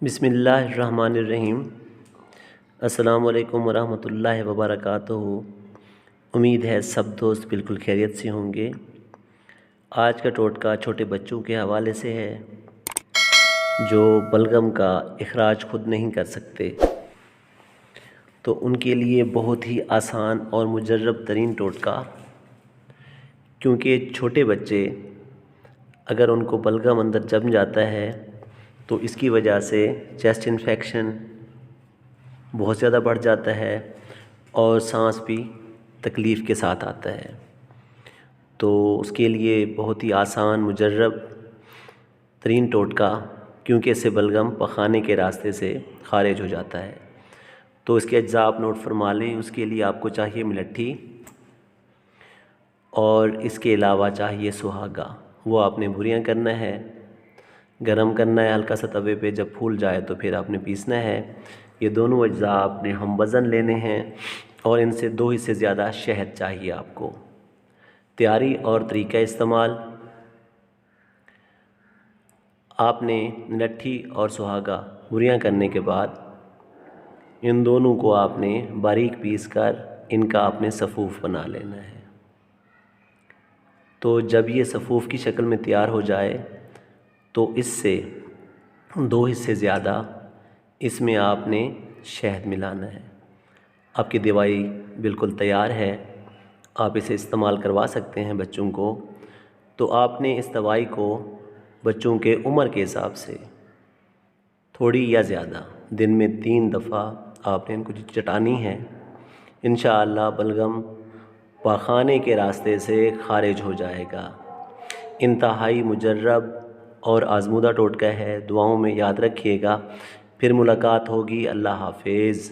بسم اللہ الرحمن الرحیم۔ السلام علیکم ورحمۃ اللہ وبرکاتہ۔ امید ہے سب دوست بالکل خیریت سے ہوں گے۔ آج کا ٹوٹکا چھوٹے بچوں کے حوالے سے ہے جو بلغم کا اخراج خود نہیں کر سکتے، تو ان کے لیے بہت ہی آسان اور مجرب ترین ٹوٹکا، کیونکہ چھوٹے بچے اگر ان کو بلغم اندر جم جاتا ہے تو اس کی وجہ سے چیسٹ انفیکشن بہت زیادہ بڑھ جاتا ہے اور سانس بھی تکلیف کے ساتھ آتا ہے۔ تو اس کے لیے بہت ہی آسان مجرب ترین ٹوٹکا، کیونکہ اس سے بلغم پخانے کے راستے سے خارج ہو جاتا ہے۔ تو اس کے اجزاء آپ نوٹ فرما لیں۔ اس کے لیے آپ کو چاہیے ملٹھی، اور اس کے علاوہ چاہیے سہاگا۔ وہ آپ نے بھریاں کرنا ہے، گرم کرنا ہے ہلکا سا توے پہ، جب پھول جائے تو پھر آپ نے پیسنا ہے۔ یہ دونوں اجزاء آپ نے ہم وزن لینے ہیں، اور ان سے 2 حصے زیادہ شہد چاہیے آپ کو۔ تیاری اور طریقہ استعمال: آپ نے ملٹھی اور سہاگا بھریاں کرنے کے بعد ان دونوں کو آپ نے باریک پیس کر ان کا آپ نے صفوف بنا لینا ہے۔ تو جب یہ صفوف کی شکل میں تیار ہو جائے تو اس سے 2 حصے زیادہ اس میں آپ نے شہد ملانا ہے۔ آپ کی دوائی بالکل تیار ہے، آپ اسے استعمال کروا سکتے ہیں بچوں کو۔ تو آپ نے اس دوائی کو بچوں کے عمر کے حساب سے تھوڑی یا زیادہ دن میں 3 دفعہ آپ نے ان کو چٹانی ہے۔ انشاءاللہ بلغم پاخانے کے راستے سے خارج ہو جائے گا۔ انتہائی مجرب اور آزمودہ ٹوٹکا ہے، دعاؤں میں یاد رکھیے گا۔ پھر ملاقات ہوگی۔ اللہ حافظ۔